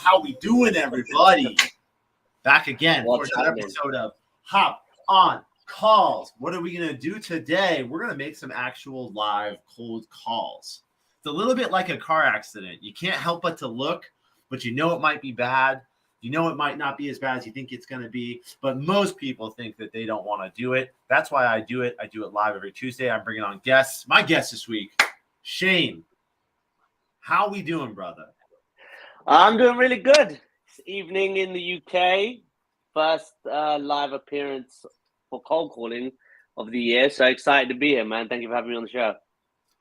How we doing, everybody? Back again for What's another happening? episode of Hop on Calls. What are we going to do today? We're going to make some actual live cold calls. It's a little bit like a car accident. You can't help but to look, but you know it might be bad. You know it might not be as bad as you think it's going to be, but most people think that they don't want to do it. That's why I do it. I do it live every Tuesday. I'm bringing on guests. My guest this week, Shane. How we doing, brother? I'm doing really good. It's evening in the UK. First live appearance for cold calling of the year. So excited to be here, man. Thank you for having me on the show.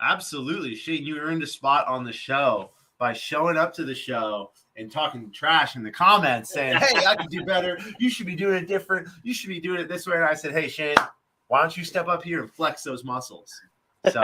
Absolutely. Shane, you earned a spot on the show by showing up to the show and talking trash in the comments saying, hey, I can do better. You should be doing it different. You should be doing it this way. And I said, hey, Shane, why don't you step up here and flex those muscles? So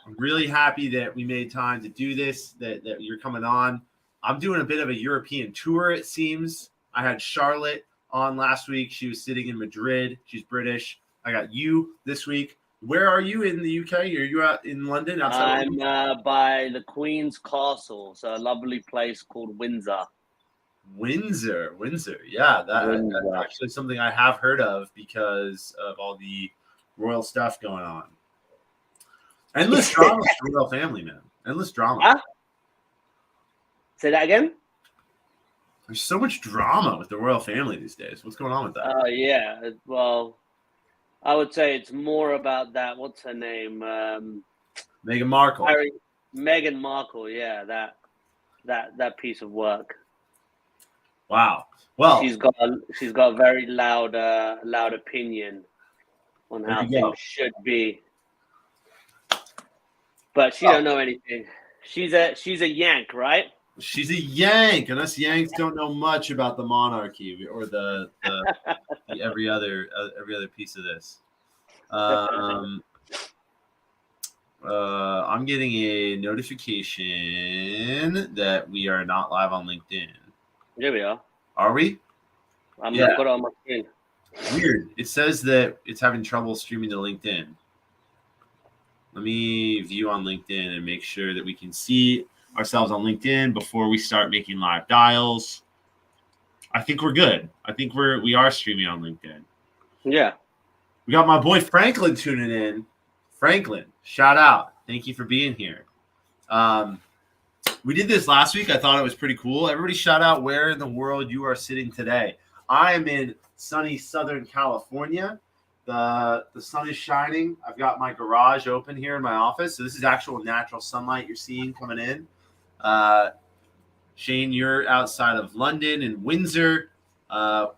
I'm really happy that we made time to do this, that you're coming on. I'm doing a bit of a European tour, it seems. I had Charlotte on last week. She was sitting in Madrid. She's British. I got you this week. Where are you in the UK? Are you out in London? I'm by the Queen's Castle, so a lovely place called Windsor. Windsor. Yeah, that's actually something I have heard of because of all the royal stuff going on. Endless drama with the royal family, man. Endless drama. Huh? Say that again? There's so much drama with the royal family these days. What's going on with that? Oh, yeah. Well, I would say it's more about that. What's her name? Meghan Markle. Meghan Markle. Yeah, that piece of work. Wow. Well, she's got a very loud opinion on how things should be, but she don't know anything. She's a Yank, right? She's a Yank, and us Yanks don't know much about the monarchy or the every other piece of this. I'm getting a notification that we are not live on LinkedIn. There we are. Are we? I'm gonna put it on my screen. Weird. It says that it's having trouble streaming to LinkedIn. Let me view on LinkedIn and make sure that we can see ourselves on LinkedIn before we start making live dials. I think we're good. I think we are streaming on LinkedIn. Yeah. We got my boy Franklin tuning in. Franklin, shout out. Thank you for being here. We did this last week. I thought it was pretty cool. Everybody shout out where in the world you are sitting today. I am in sunny Southern California. The sun is shining. I've got my garage open here in my office. So this is actual natural sunlight you're seeing coming in. Shane, you're outside of London and Windsor. I'd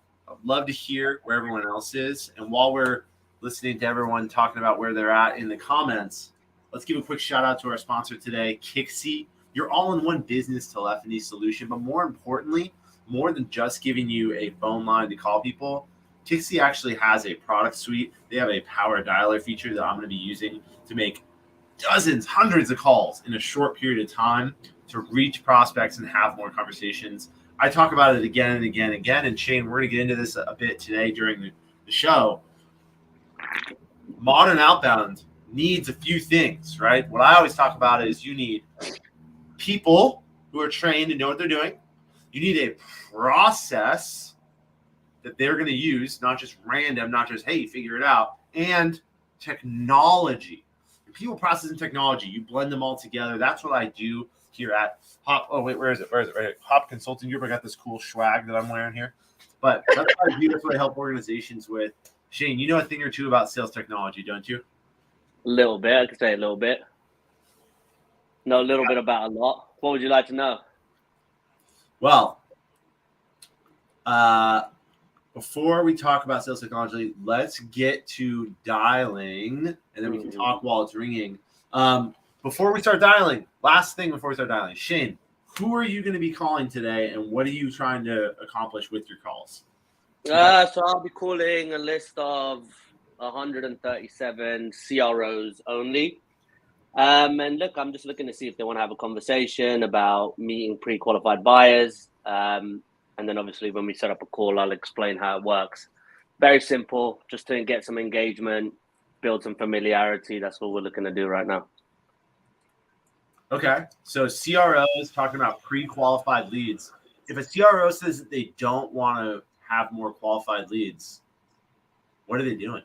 love to hear where everyone else is. And while we're listening to everyone talking about where they're at in the comments, let's give a quick shout out to our sponsor today, Kixie. Your all-in-one business telephony solution, but more importantly, more than just giving you a phone line to call people, Kixie actually has a product suite. They have a power dialer feature that I'm going to be using to make dozens, hundreds of calls in a short period of time to reach prospects and have more conversations. I talk about it again and again and again. And Shane, we're going to get into this a bit today during the show. Modern outbound needs a few things, right? What I always talk about is you need people who are trained and know what they're doing. You need a process that they're going to use, not just random, not just, hey, figure it out, and technology. People, process, and technology, you blend them all together. That's what I do here at Hopp. Oh, wait, where is it? Right here. Hopp Consulting Group. I got this cool swag that I'm wearing here. But that's what I do. That's what I help organizations with. Shane, you know a thing or two about sales technology, don't you? A little bit. I could say a little bit. Know a little bit about a lot. What would you like to know? Well, before we talk about sales technology, let's get to dialing, and then we can talk while it's ringing. Before we start dialing, last thing before we start dialing, Shane, who are you going to be calling today, and what are you trying to accomplish with your calls? So I'll be calling a list of 137 CROs only. And look, I'm just looking to see if they want to have a conversation about meeting pre-qualified buyers. And then obviously when we set up a call, I'll explain how it works. Very simple, just to get some engagement, build some familiarity. That's what we're looking to do right now. Okay. So CRO is talking about pre-qualified leads. If a CRO says that they don't want to have more qualified leads, what are they doing?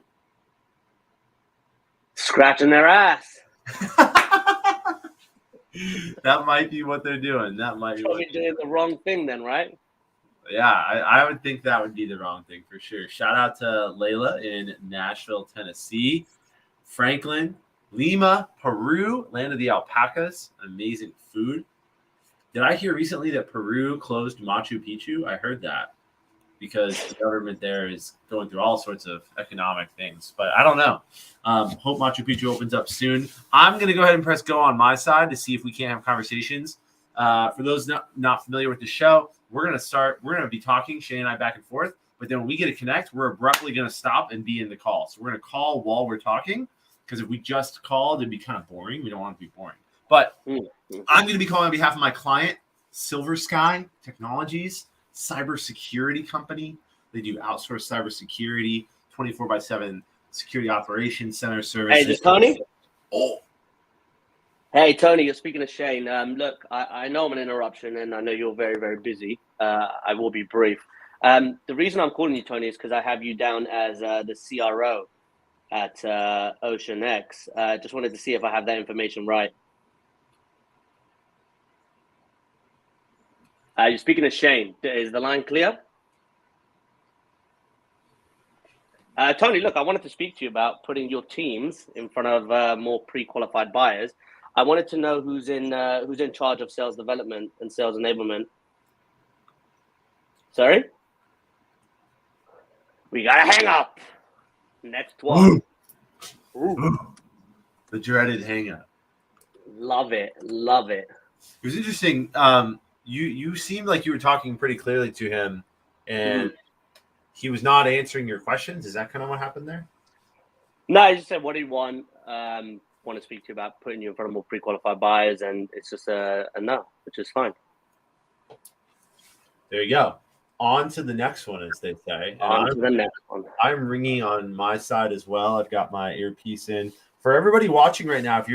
Scratching their ass. That might be what they're doing. That might be Probably doing the wrong thing then, right? Yeah, I would think that would be the wrong thing for sure. Shout out to Layla in Nashville, Tennessee. Franklin, Lima, Peru, land of the alpacas. Amazing food. Did I hear recently that Peru closed Machu Picchu? I heard that because the government there is going through all sorts of economic things. But I don't know. Hope Machu Picchu opens up soon. I'm going to go ahead and press go on my side to see if we can't have conversations. For those not familiar with the show, we're going to be talking, Shane and I, back and forth. But then when we get to connect, we're abruptly going to stop and be in the call. So we're going to call while we're talking, because if we just called, it'd be kind of boring. We don't want it to be boring. But I'm going to be calling on behalf of my client, Silver Sky Technologies, cybersecurity company. They do outsourced cybersecurity, 24/7 security operations center services. Hey, this is Tony? Oh. Hey, Tony, you're speaking to Shane. Look, I know I'm an interruption, and I know you're very, very busy. I will be brief. The reason I'm calling you, Tony, is because I have you down as the CRO at Ocean X. Just wanted to see if I have that information right. You're speaking to Shane. Is the line clear? Tony, look, I wanted to speak to you about putting your teams in front of more pre-qualified buyers. I wanted to know who's in charge of sales development and sales enablement. Sorry? We got to hang up. Next one. Ooh. The dreaded hang up. Love it. Love it. It was interesting. You seemed like you were talking pretty clearly to him, and he was not answering your questions. Is that kind of what happened there? No, I just said, what do you want? Want to speak to you about putting you in front of more pre-qualified buyers, and it's just a no, which is fine. There you go. On to the next one, as they say. On to the next one. I'm ringing on my side as well. I've got my earpiece in. For everybody watching right now, if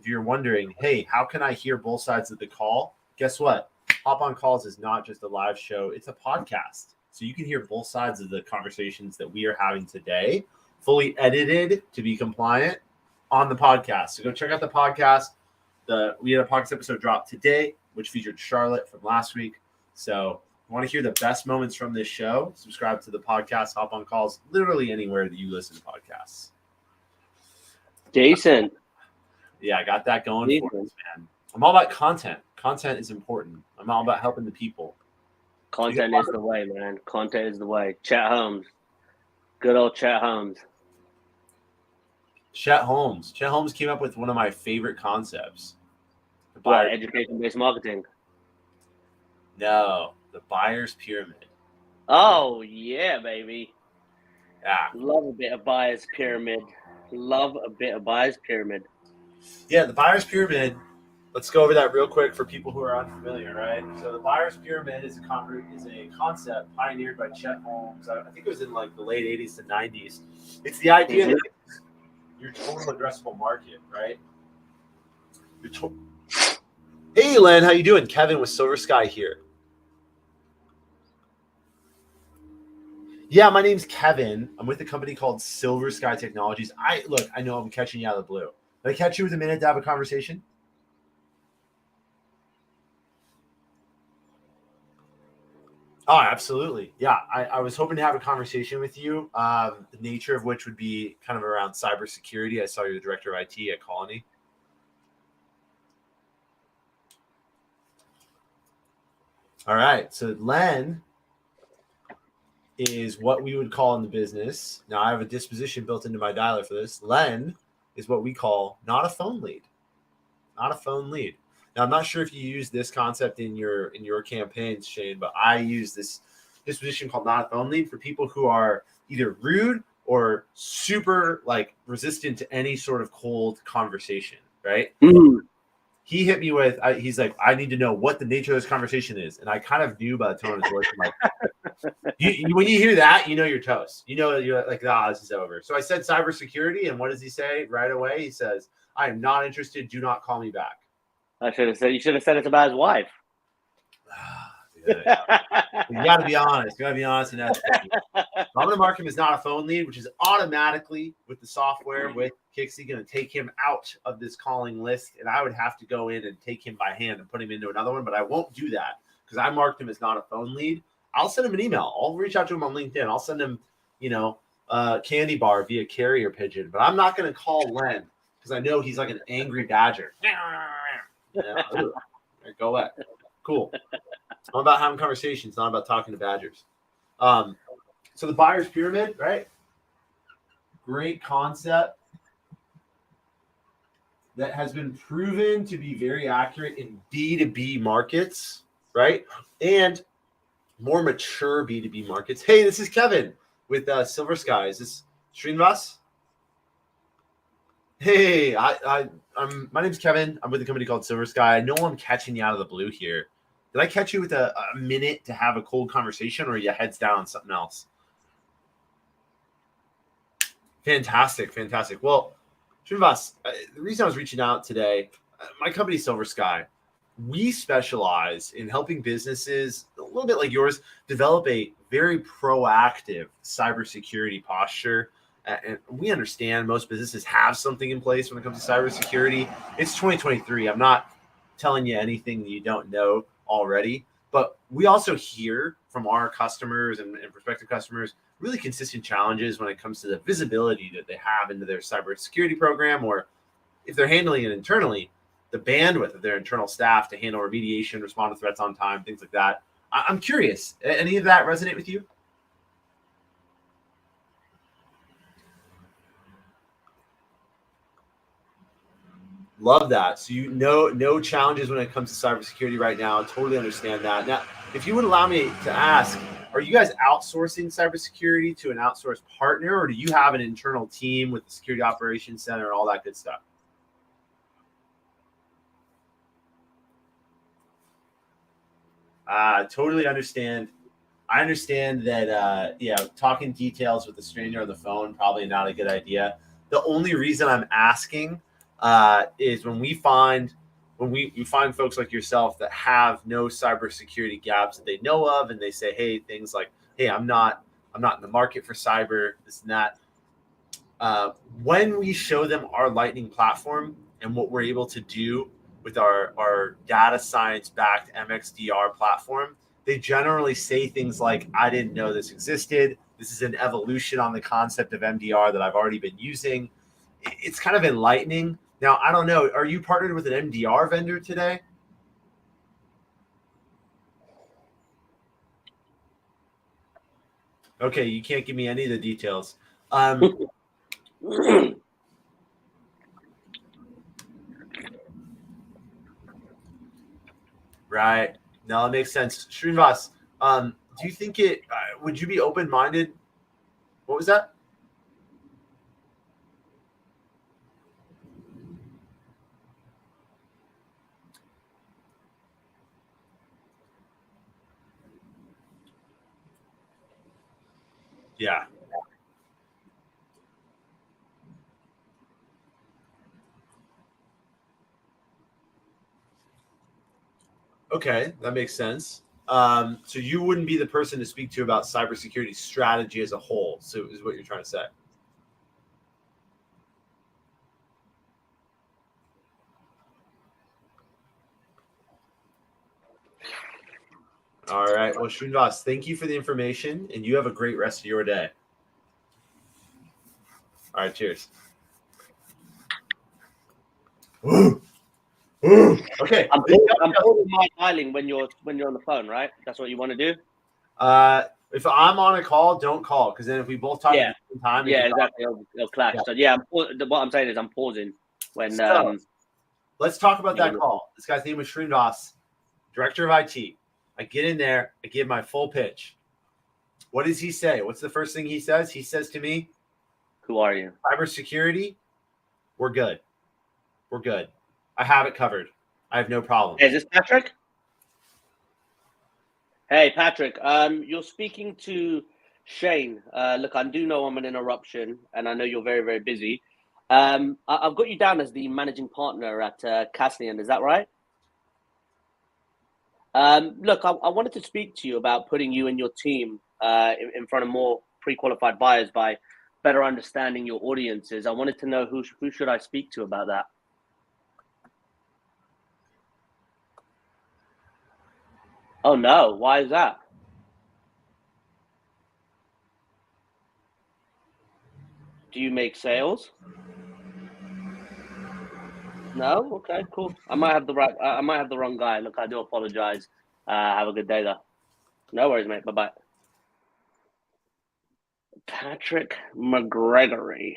you're wondering, hey, how can I hear both sides of the call? Guess what? Hop on Calls is not just a live show. It's a podcast. So you can hear both sides of the conversations that we are having today, fully edited to be compliant on the podcast. So go check out the podcast. We had a podcast episode drop today, which featured Charlotte from last week. So if you want to hear the best moments from this show, subscribe to the podcast, Hop on Calls, literally anywhere that you listen to podcasts. Decent. Yeah, I got that going for us, man. I'm all about content. Content is important. I'm all about helping the people. Content is the way, man. Content is the way. Chet Holmes. Good old Chet Holmes. Chet Holmes. Chet Holmes came up with one of my favorite concepts. What, education-based marketing? No, the buyer's pyramid. Oh, yeah, baby. Yeah. Love a bit of buyer's pyramid. Yeah, the buyer's pyramid. Let's go over that real quick for people who are unfamiliar, right? So the buyer's pyramid is a concept pioneered by Chet Holmes. I think it was in like the late 80s to 90s. It's the idea that your total addressable market, right? Hey, Len, how you doing? Kevin with Silver Sky here. Yeah, my name's Kevin. I'm with a company called Silver Sky Technologies. I know I'm catching you out of the blue. Did I catch you with a minute to have a conversation? Oh, absolutely. Yeah, I was hoping to have a conversation with you, the nature of which would be kind of around cybersecurity. I saw you're the director of IT at Colony. All right. So Len is what we would call in the business. Now, I have a disposition built into my dialer for this. Len is what we call not a phone lead. Not a phone lead. Now, I'm not sure if you use this concept in your campaigns, Shane, but I use this disposition called not a phone lead for people who are either rude or super like resistant to any sort of cold conversation, right? Mm-hmm. He hit me with, he's like, I need to know what the nature of this conversation is. And I kind of knew by the tone of his voice, I'm like, when you hear that, you know you're toast. You know you're like, this is over. So I said cybersecurity, and what does he say right away? He says, I am not interested. Do not call me back. I should have said. You should have said it's about his wife. You got to be honest. You got to be honest and ethical. I'm going to mark him as not a phone lead, which is automatically with the software with Kixie going to take him out of this calling list, and I would have to go in and take him by hand and put him into another one, but I won't do that because I marked him as not a phone lead. I'll send him an email. I'll reach out to him on LinkedIn. I'll send him, candy bar via carrier pigeon, but I'm not going to call Len because I know he's like an angry badger. Go away. Cool. It's all about having conversations, not about talking to badgers. So the buyer's pyramid, right? Great concept that has been proven to be very accurate in B2B markets, right? And more mature B2B markets. Hey, this is Kevin with Silver Sky. Is this Srinivas? Hey, my name's Kevin. I'm with a company called Silver Sky. I know I'm catching you out of the blue here. Did I catch you with a minute to have a cold conversation, or are you heads down on something else? Fantastic. Well, Srinivas, the reason I was reaching out today, my company, Silver Sky, we specialize in helping businesses, a little bit like yours, develop a very proactive cybersecurity posture. And we understand most businesses have something in place when it comes to cybersecurity. It's 2023. I'm not telling you anything that you don't know already, but we also hear from our customers and prospective customers really consistent challenges when it comes to the visibility that they have into their cybersecurity program, or if they're handling it internally, the bandwidth of their internal staff to handle remediation, respond to threats on time, things like that. I'm curious, any of that resonate with you? Love that. So no challenges when it comes to cybersecurity right now. Totally understand that. Now, if you would allow me to ask, are you guys outsourcing cybersecurity to an outsourced partner, or do you have an internal team with the Security Operations Center and all that good stuff? Totally understand. I understand that, talking details with a stranger on the phone, probably not a good idea. The only reason I'm asking is when we find folks like yourself that have no cybersecurity gaps that they know of, and they say, hey, things like, hey, I'm not in the market for cyber, this and that. When we show them our Lightning platform and what we're able to do with our data science backed MXDR platform, they generally say things like, I didn't know this existed. This is an evolution on the concept of MDR that I've already been using. It's kind of enlightening. Now, I don't know. Are you partnered with an MDR vendor today? Okay, you can't give me any of the details. Right. No, it makes sense. Srinivas, do you think would you be open-minded? What was that? Yeah. Okay, that makes sense. So you wouldn't be the person to speak to about cybersecurity strategy as a whole. So is what you're trying to say? All right. Well, Srinivas, thank you for the information, and you have a great rest of your day. All right. Cheers. Okay. I'm holding my dialing when you're on the phone, right? That's what you want to do. If I'm on a call, don't call, because then if we both talk at the same time, exactly, it'll clash. Yeah. So what I'm saying is I'm pausing when. So, let's talk about that call. This guy's name was Srinivas, director of IT. I get in there, I give my full pitch. What does he say? What's the first thing he says? He says to me, "Who are you? Cybersecurity. We're good. We're good. I have it covered. I have no problem." Hey, is this Patrick? Hey, Patrick. You're speaking to Shane. Look, I do know I'm an interruption, and I know you're very, very busy. I've got you down as the managing partner at Caslian. Is that right? Look, I wanted to speak to you about putting you and your team in front of more pre-qualified buyers by better understanding your audiences. I wanted to know who should I speak to about that? Oh no, why is that? Do you make sales? No? Okay, cool. I might have the wrong guy. Look, I do apologize. Have a good day though. No worries, mate. Bye bye. Patrick McGregory.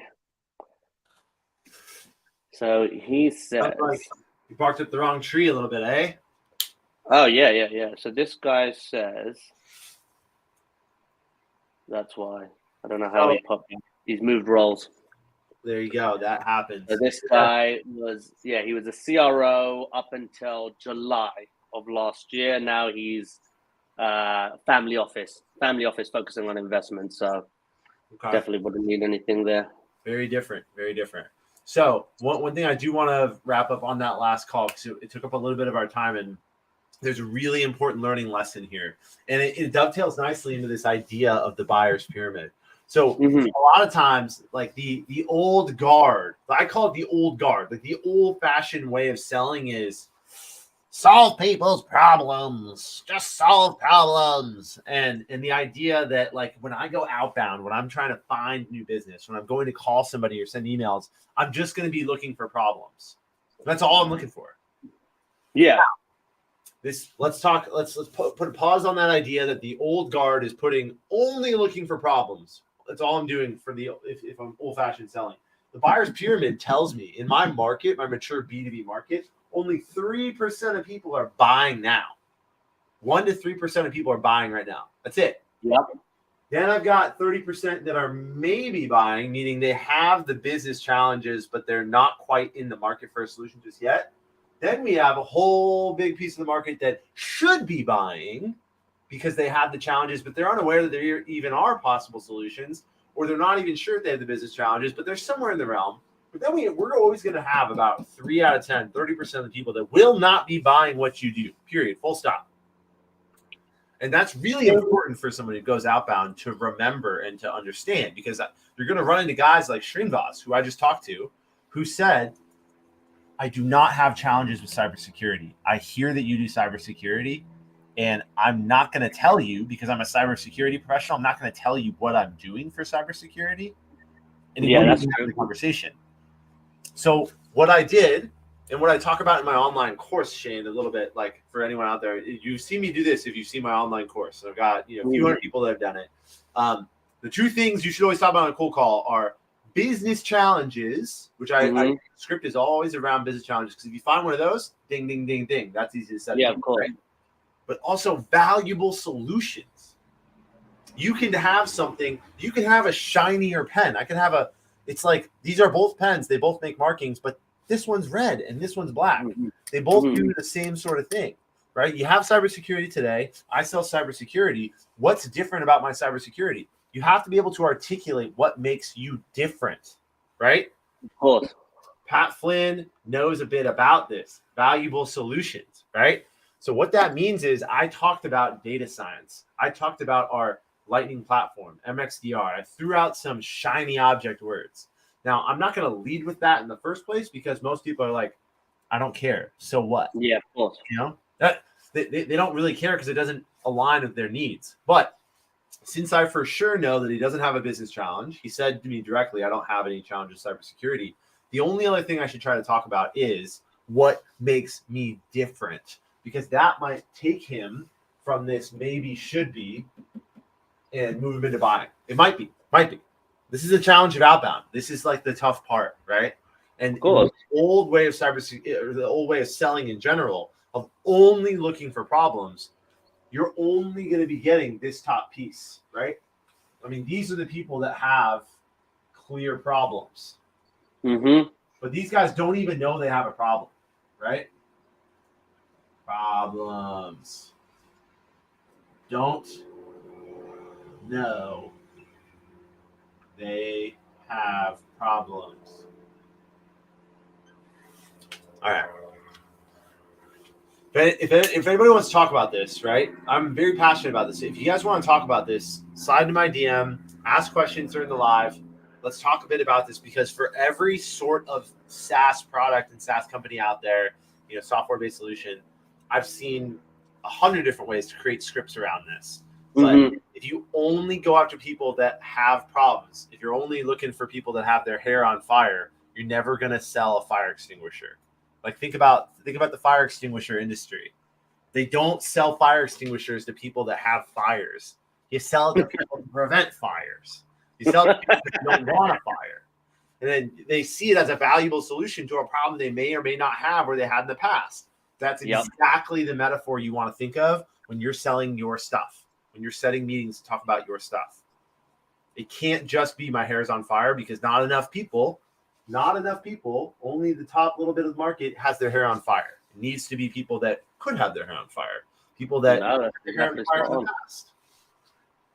So he says, like you barked up the wrong tree a little bit, eh? oh yeah. So this guy says that's why. I don't know how he popped in. He's moved roles. There you go. That happens. So this guy he was a CRO up until July of last year. Now he's family office focusing on investments. So definitely wouldn't need anything there. Very different. So one thing I do want to wrap up on that last call, because it took up a little bit of our time, and there's a really important learning lesson here. And it dovetails nicely into this idea of the buyer's pyramid. So a lot of times, like the old guard, I call it the old guard, like the old-fashioned way of selling is solve people's problems, just solve problems. And the idea that, like, when I go outbound, when I'm trying to find new business, when I'm going to call somebody or send emails, I'm just going to be looking for problems. That's all I'm looking for. Yeah. Let's put a pause on that idea that the old guard is only looking for problems. That's all I'm doing if I'm old-fashioned selling. The buyer's pyramid tells me in my market, my mature B2B market, only 3% of people are buying now. 1 to 3% of people are buying right now. That's it. Yep. Then I've got 30% that are maybe buying, meaning they have the business challenges, but they're not quite in the market for a solution just yet. Then we have a whole big piece of the market that should be buying because they have the challenges, but they're unaware that there even are possible solutions, or they're not even sure if they have the business challenges, but they're somewhere in the realm. But then we're always going to have about 3 out of 10, 30% of the people that will not be buying what you do, period, full stop. And that's really important for somebody who goes outbound to remember and to understand, because you're going to run into guys like Srinivas, who I just talked to, who said, I do not have challenges with cybersecurity. I hear that you do cybersecurity, and I'm not going to tell you because I'm a cybersecurity professional. I'm not going to tell you what I'm doing for cybersecurity. And that's the conversation. So what I did, and what I talk about in my online course, Shane, a little bit, like for anyone out there, you've seen me do this if you've seen my online course. So I've got a few hundred people that have done it. The two things you should always talk about on a cold call are business challenges, which I script is always around business challenges, because if you find one of those, ding, ding, ding, ding, that's easy to set. Yeah, of course. Right? But also valuable solutions. You can have something, you can have a shinier pen. I can have it's like, these are both pens. They both make markings, but this one's red and this one's black. They both do the same sort of thing, right? You have cybersecurity today. I sell cybersecurity. What's different about my cybersecurity? You have to be able to articulate what makes you different, right? Of course. Pat Flynn knows a bit about this. Valuable solutions, right? So what that means is I talked about data science. I talked about our Lightning platform, MXDR. I threw out some shiny object words. Now, I'm not going to lead with that in the first place because most people are like, I don't care. So what? Yeah, of course. They don't really care because it doesn't align with their needs. But since I for sure know that he doesn't have a business challenge, he said to me directly, I don't have any challenges with cybersecurity. The only other thing I should try to talk about is what makes me different, because that might take him from this maybe should be and move him into buying. It might be. This is a challenge of outbound. This is like the tough part, right? And the old way of cybersecurity, the old way of selling in general, of only looking for problems, you're only going to be getting this top piece, right? I mean, these are the people that have clear problems. But these guys don't even know they have a problem, right? Problems. Don't know they have problems. All right. But if anybody wants to talk about this, right? I'm very passionate about this. If you guys want to talk about this, slide to my DM, ask questions during the live. Let's talk a bit about this, because for every sort of SaaS product and SaaS company out there, software-based solution, I've seen 100 different ways to create scripts around this. But if you only go after people that have problems, if you're only looking for people that have their hair on fire, you're never going to sell a fire extinguisher. Like think about the fire extinguisher industry. They don't sell fire extinguishers to people that have fires. You sell it to people to prevent fires. You sell it to people that don't want a fire. And then they see it as a valuable solution to a problem they may or may not have or they had in the past. That's exactly the metaphor you want to think of when you're selling your stuff, when you're setting meetings to talk about your stuff. It can't just be my hair's on fire, because not enough people, only the top little bit of the market has their hair on fire. It needs to be people that could have their hair on fire, people that have their hair on fire in the past.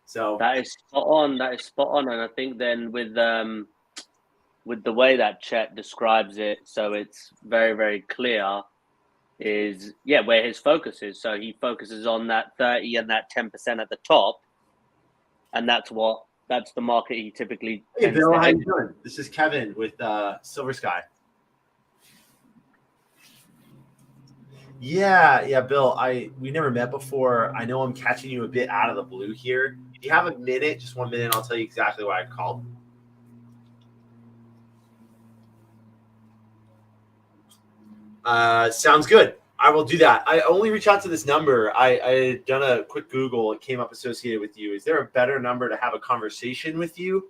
So that is spot on. And I think then with the way that Chet describes it, so it's very, very clear, is where his focus is. So he focuses on that 30 and that 10% at the top, and that's the market he typically. Hey Bill, how you doing? This is Kevin with Silver Sky. Yeah, Bill. We never met before. I know I'm catching you a bit out of the blue here. If you have a minute, just 1 minute, I'll tell you exactly why I called. Sounds good. I will do that. I only reach out to this number. I had done a quick Google. It came up associated with you. Is there a better number to have a conversation with you?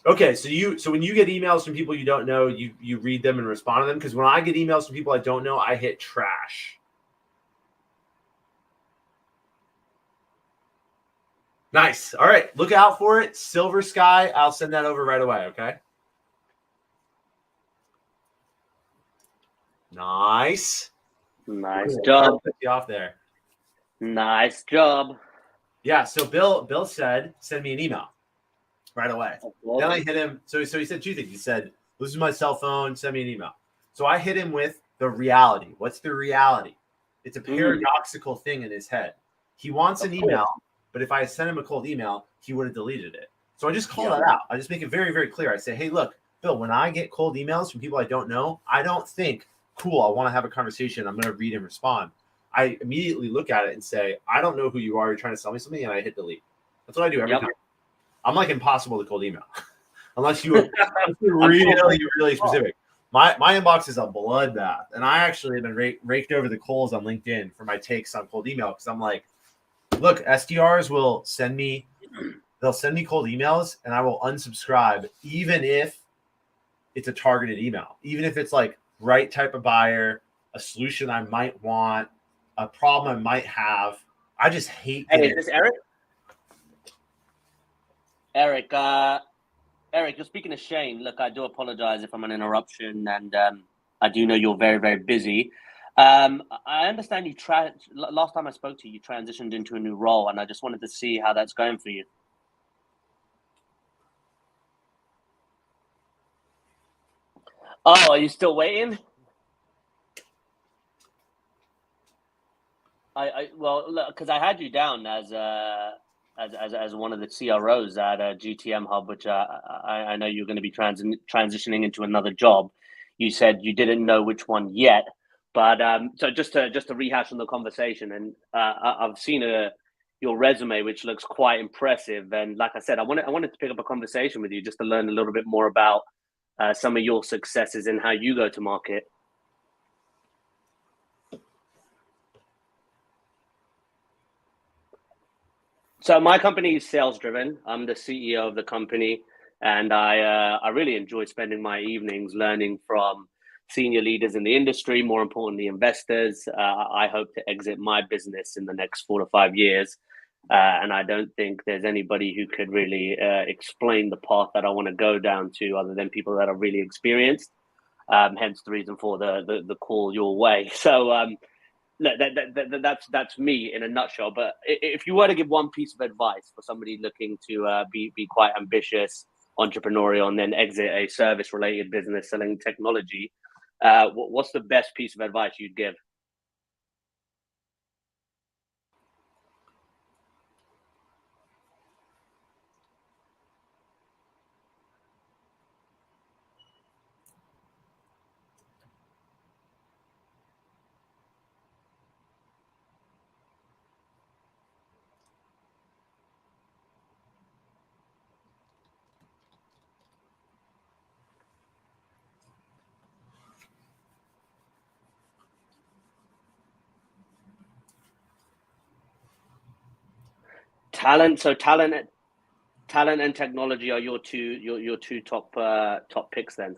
Okay, so when you get emails from people you don't know, you read them and respond to them? Because when I get emails from people I don't know, I hit trash. Nice. All right, look out for it. Silver Sky. I'll send that over right away, okay? Nice job. Put you off there. Nice job. Yeah. So Bill said, send me an email right away. Then I hit him. So he said two things. He said, this is my cell phone. Send me an email. So I hit him with the reality. What's the reality? It's a paradoxical thing in his head. He wants an email, but if I sent him a cold email, he would have deleted it. So I just call that out. I just make it very, very clear. I say, hey, look, Bill, when I get cold emails from people I don't know, I don't think, cool, I want to have a conversation, I'm going to read and respond. I immediately look at it and say, I don't know who you are. You're trying to sell me something, and I hit delete. That's what I do every time. I'm like impossible to cold email, unless you're really specific. My inbox is a bloodbath, and I actually have been raked over the coals on LinkedIn for my takes on cold email, because I'm like, look, SDRs will send me cold emails, and I will unsubscribe, even if it's a targeted email, even if it's like right type of buyer, a solution I might want, a problem I might have. I just hate. Hey, is this Eric? Eric, you're speaking to Shane. Look, I do apologize if I'm an interruption, and I do know you're very, very busy. I understand you last time I spoke to you, you transitioned into a new role, and I just wanted to see how that's going for you. Oh, are you still waiting? Because I had you down as one of the CROs at GTM Hub, which I know you're going to be transitioning into another job. You said you didn't know which one yet, but so just to rehash on the conversation, and I've seen your resume, which looks quite impressive, and like I said, I wanted to pick up a conversation with you just to learn a little bit more about some of your successes and how you go to market. So my company is sales driven. I'm the CEO of the company, and I really enjoy spending my evenings learning from senior leaders in the industry, more importantly, investors. I hope to exit my business in the next 4 to 5 years. And I don't think there's anybody who could really explain the path that I want to go down to other than people that are really experienced. Hence the reason for the call your way. So that's me in a nutshell. But if you were to give one piece of advice for somebody looking to be quite ambitious, entrepreneurial, and then exit a service-related business selling technology, what's the best piece of advice you'd give? Talent. So talent and technology are your two top top picks then.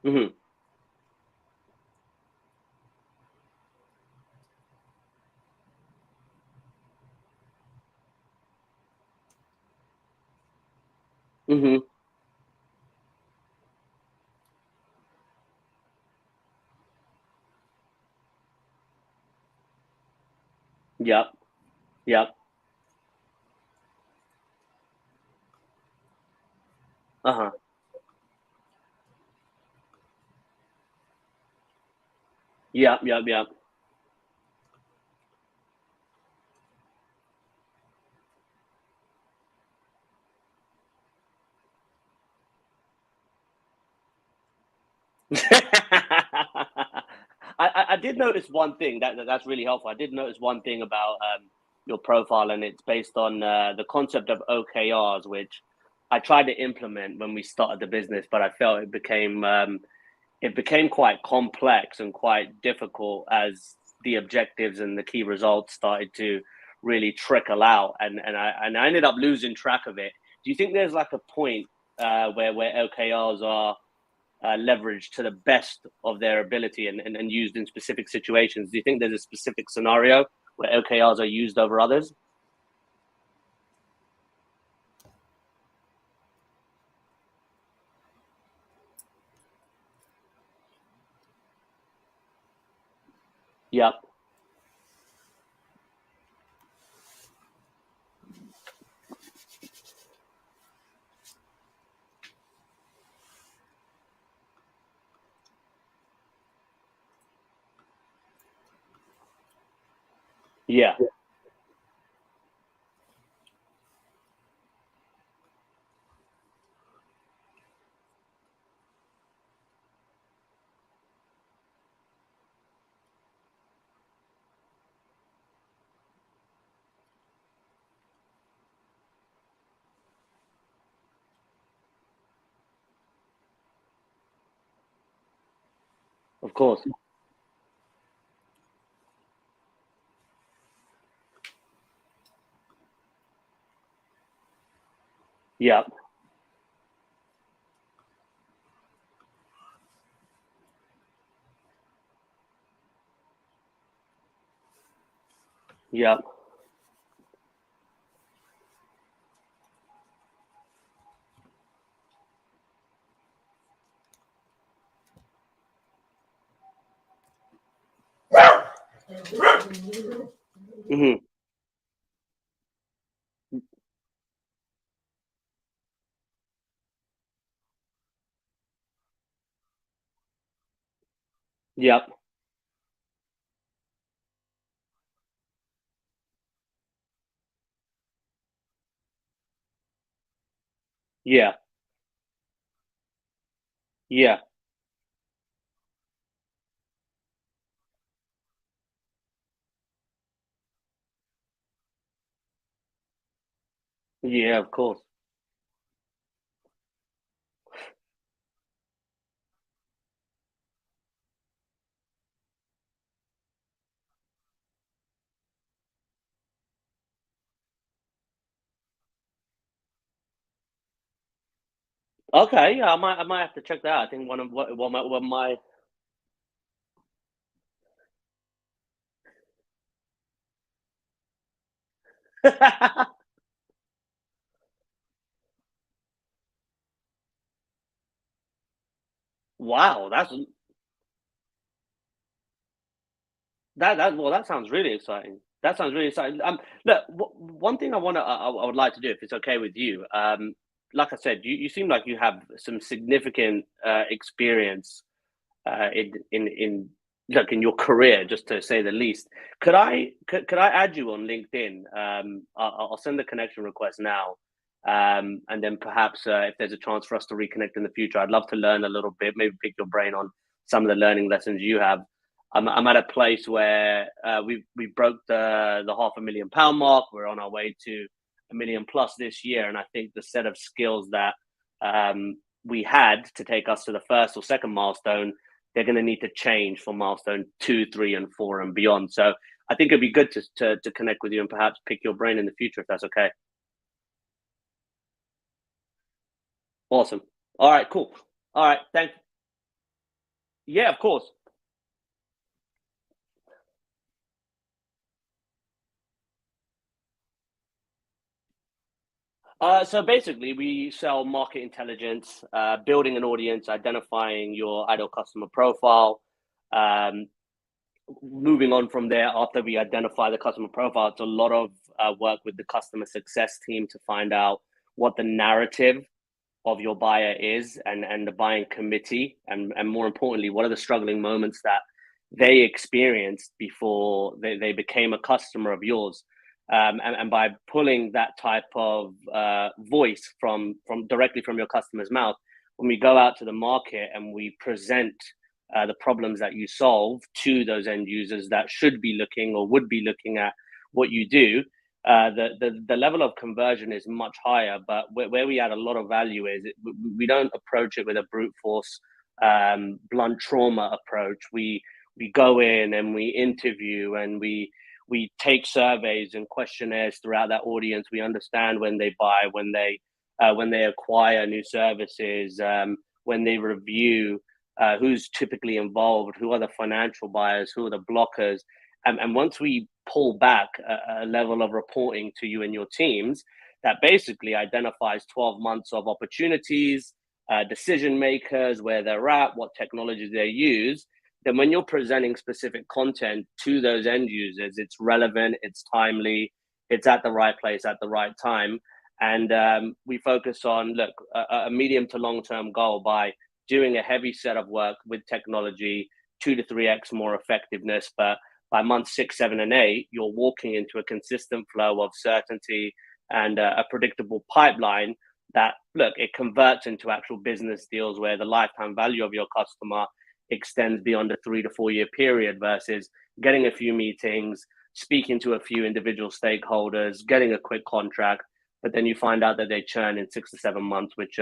Mm-hmm. Mm-hmm. Yep. Yep. Uh-huh. Yep. Yep. Yep. I did notice one thing that's really helpful. I did notice one thing about your profile, and it's based on the concept of OKRs, which I tried to implement when we started the business, but I felt it became quite complex and quite difficult as the objectives and the key results started to really trickle out, and I ended up losing track of it. Do you think there's like a point where OKRs are leveraged to the best of their ability and used in specific situations? Do you think there's a specific scenario where OKRs are used over others? Yep. Yeah. Of course. Yep. Yep. Mm-hmm. Yep. Yeah. Yeah. Yeah. Of course. Okay. Yeah. I might have to check that out. I think one of what my wow. That sounds really exciting. That sounds really exciting. Look, one thing I would like to do, if it's okay with you, like I said, you seem like you have some significant experience in look in your career, just to say the least. Could I add you on LinkedIn? I'll send the connection request now, and then perhaps if there's a chance for us to reconnect in the future, I'd love to learn a little bit, maybe pick your brain on some of the learning lessons you have. I'm at a place where we broke the £500,000 mark. We're on our way to 1 million plus this year, and I think the set of skills that we had to take us to the first or second milestone, they're going to need to change for milestone 2, 3, and 4 and beyond. So I think it'd be good to connect with you and perhaps pick your brain in the future if that's okay. Awesome. All right, cool. All right, thank. Yeah, of course. So basically, we sell market intelligence, building an audience, identifying your ideal customer profile. Um, Moving on from there, after we identify the customer profile, it's a lot of work with the customer success team to find out what the narrative of your buyer is, and the buying committee, and more importantly, what are the struggling moments that they experienced before they became a customer of yours. And by pulling that type of voice from directly from your customer's mouth, when we go out to the market and we present the problems that you solve to those end users that should be looking or would be looking at what you do, the level of conversion is much higher. But where we add a lot of value is we don't approach it with a brute force, blunt trauma approach. We go in and we interview, and we take surveys and questionnaires throughout that audience. We understand when they buy, when they acquire new services, when they review, who's typically involved, who are the financial buyers, who are the blockers. And once we pull back a level of reporting to you and your teams, that basically identifies 12 months of opportunities, decision makers, where they're at, what technologies they use, then when you're presenting specific content to those end users, it's relevant, it's timely, it's at the right place at the right time. And we focus on, look, a medium to long term goal by doing a heavy set of work with technology, 2 to 3x more effectiveness. But by month 6, 7, and 8, you're walking into a consistent flow of certainty and a predictable pipeline that, look, it converts into actual business deals where the lifetime value of your customer extends beyond a 3 to 4 year period, versus getting a few meetings, speaking to a few individual stakeholders, getting a quick contract, but then you find out that they churn in 6 to 7 months, which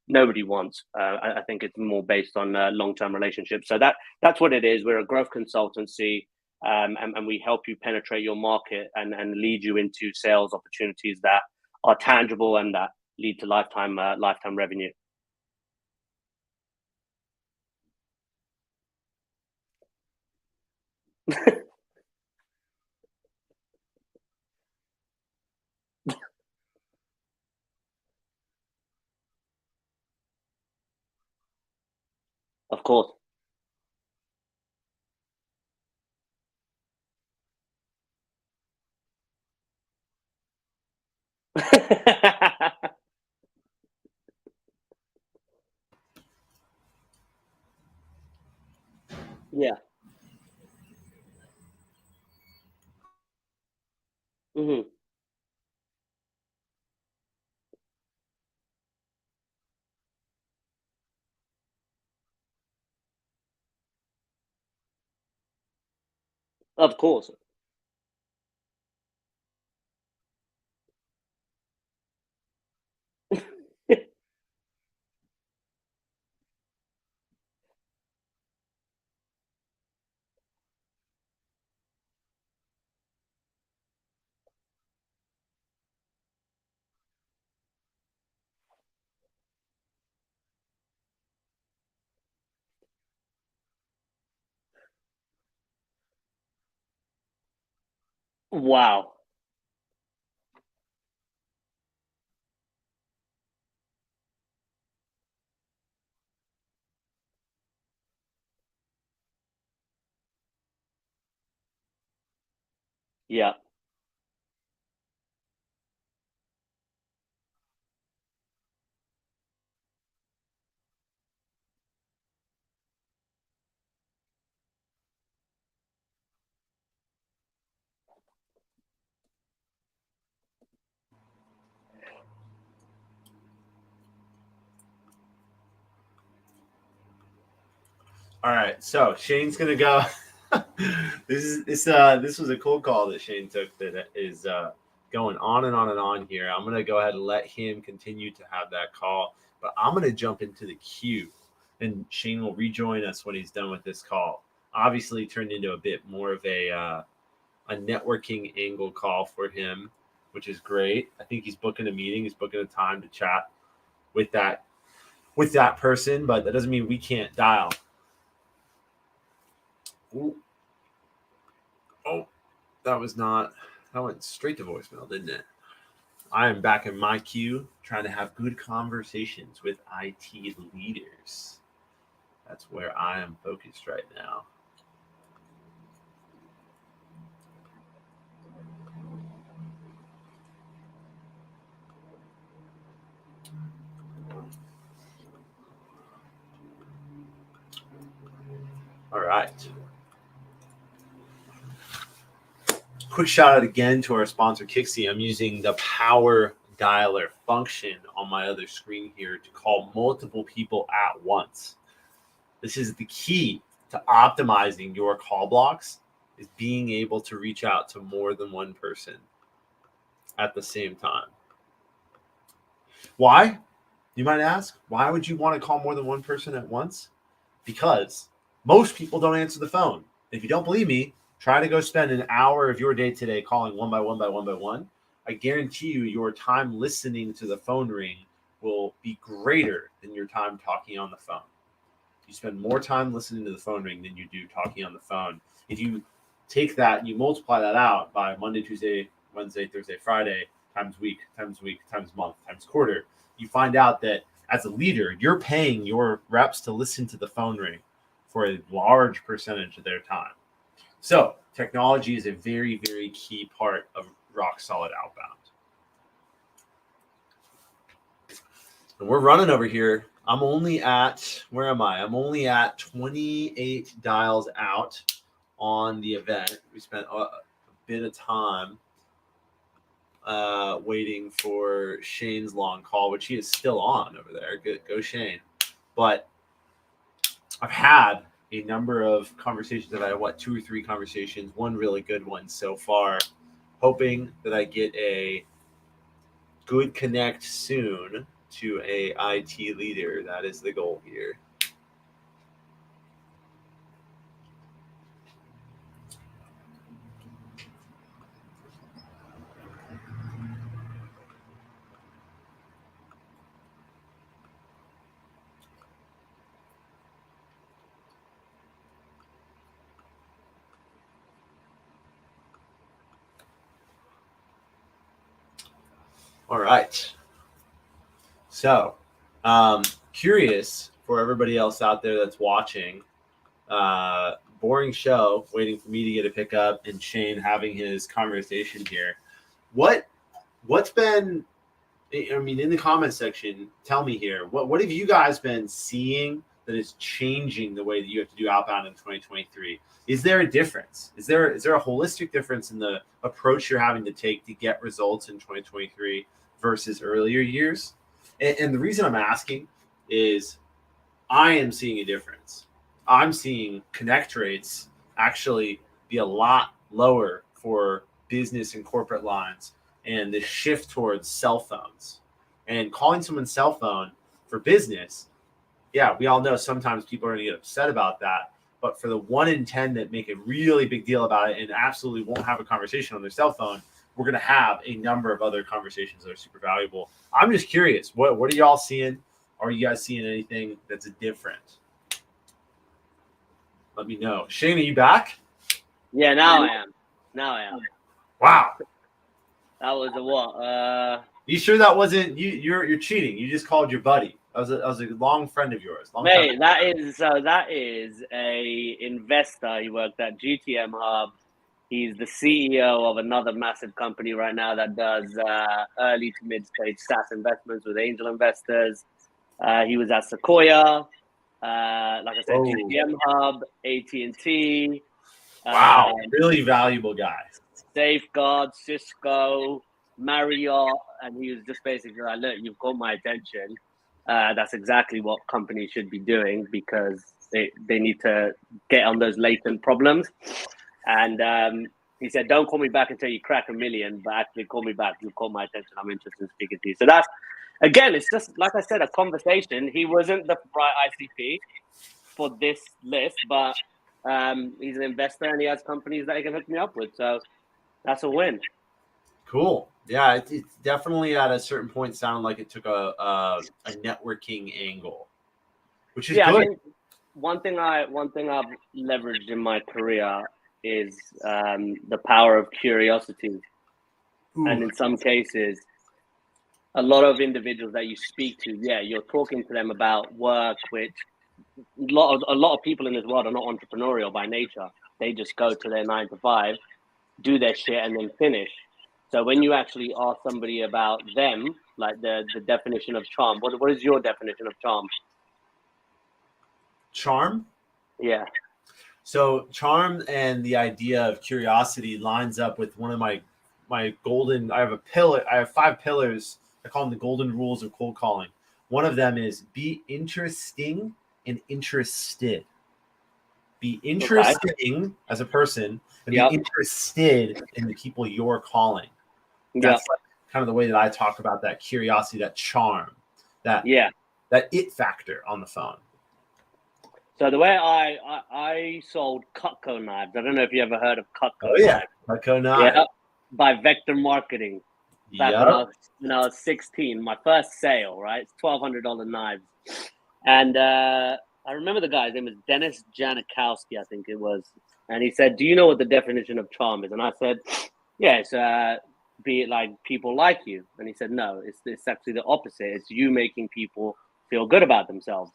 nobody wants. I think it's more based on long-term relationships. So that's what it is. We're a growth consultancy, and we help you penetrate your market and lead you into sales opportunities that are tangible and that lead to lifetime revenue. Of course. Yeah. Hmm. Of course. Wow. Yeah. All right, so Shane's gonna go. This was a cold call that Shane took that is going on and on and on here. I'm gonna go ahead and let him continue to have that call, but I'm gonna jump into the queue, and Shane will rejoin us when he's done with this call. Obviously, turned into a bit more of a networking angle call for him, which is great. I think he's booking a meeting. He's booking a time to chat with that person, but that doesn't mean we can't dial. Ooh. Oh, that went straight to voicemail, didn't it? I am back in my queue trying to have good conversations with IT leaders. That's where I am focused right now. All right. Quick shout out again to our sponsor, Kixie. I'm using the power dialer function on my other screen here to call multiple people at once. This is the key to optimizing your call blocks, is being able to reach out to more than one person at the same time. Why? You might ask, why would you want to call more than one person at once? Because most people don't answer the phone. If you don't believe me, try to go spend an hour of your day today calling one by one by one by one. I guarantee you your time listening to the phone ring will be greater than your time talking on the phone. You spend more time listening to the phone ring than you do talking on the phone. If you take that and you multiply that out by Monday, Tuesday, Wednesday, Thursday, Friday, times week, times month, times quarter, you find out that as a leader, you're paying your reps to listen to the phone ring for a large percentage of their time. So technology is a very, very key part of rock solid outbound. And we're running over here. I'm only at, where am I? I'm only at 28 dials out on the event. We spent a bit of time waiting for Shane's long call, which he is still on over there. Go Shane. But I've had a number of conversations. I've had, 2 or 3 conversations, one really good one so far, hoping that I get a good connect soon to a IT leader. That is the goal here. All right. So, curious for everybody else out there that's watching. Boring show, waiting for me to get a pickup and Shane having his conversation here. What's been? I mean, in the comment section, tell me here. What have you guys been seeing that is changing the way that you have to do outbound in 2023? Is there a difference? Is there a holistic difference in the approach you're having to take to get results in 2023 versus earlier years? And the reason I'm asking is I am seeing a difference. I'm seeing connect rates actually be a lot lower for business and corporate lines, and the shift towards cell phones and calling someone's cell phone for business. Yeah, we all know sometimes people are going to get upset about that. But for the 1 in 10 that make a really big deal about it and absolutely won't have a conversation on their cell phone, we're going to have a number of other conversations that are super valuable. I'm just curious, what are y'all seeing? Are you guys seeing anything that's different? Let me know. Shane, are you back? Yeah, now I am. Wow. That was a what? You sure that wasn't you? You're cheating. You just called your buddy. I was a long friend of yours. Mate, that is a investor. He worked at GTM Hub. He's the CEO of another massive company right now that does early to mid-stage SaaS investments with angel investors. He was at Sequoia, like I said, GTM Hub, AT&T. Wow, really valuable guy. Safeguard, Cisco, Marriott, and he was just basically like, look, you've got my attention. That's exactly what companies should be doing because they need to get on those latent problems. And he said, don't call me back until you crack 1 million, but actually call me back. You've caught my attention. I'm interested in speaking to you. So that's, again, it's just, like I said, a conversation. He wasn't the right ICP for this list, but he's an investor and he has companies that he can hook me up with. So that's a win. Cool. Yeah, it's definitely at a certain point sounded like it took a networking angle, which is good. I think one thing I've leveraged in my career is the power of curiosity. Ooh. And in some cases, a lot of individuals that you speak to, you're talking to them about work, which a lot of people in this world are not entrepreneurial by nature. They just go to their 9 to 5, do their shit, and then finish. So when you actually ask somebody about them, like the definition of charm, what is your definition of charm? Charm? Yeah. So charm and the idea of curiosity lines up with one of my golden. I have 5 pillars. I call them the golden rules of cold calling. One of them is be interesting and interested. Be interesting as a person and be interested in the people you're calling. That's like kind of the way that I talk about that curiosity, that charm, that it factor on the phone. So the way I sold Cutco knives, I don't know if you ever heard of Cutco. Oh yeah, Cutco knives. Yeah, by Vector Marketing. Back when I was 16, my first sale, right? It's $1,200 knives. And I remember the guy's name was Dennis Janikowski, I think it was. And he said, do you know what the definition of charm is? And I said, yeah, it's be it like people like you. And he said, no, it's actually the opposite. It's you making people feel good about themselves.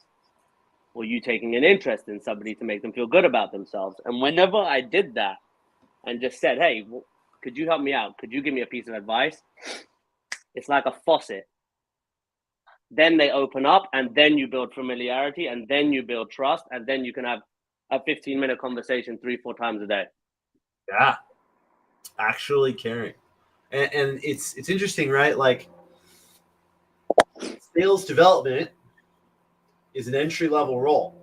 Or you taking an interest in somebody to make them feel good about themselves. And whenever I did that and just said, hey, could you help me out? Could you give me a piece of advice? It's like a faucet. Then they open up and then you build familiarity and then you build trust and then you can have a 15-minute conversation 3-4 times a day. Yeah, actually caring. And it's interesting, right? Like sales development is an entry-level role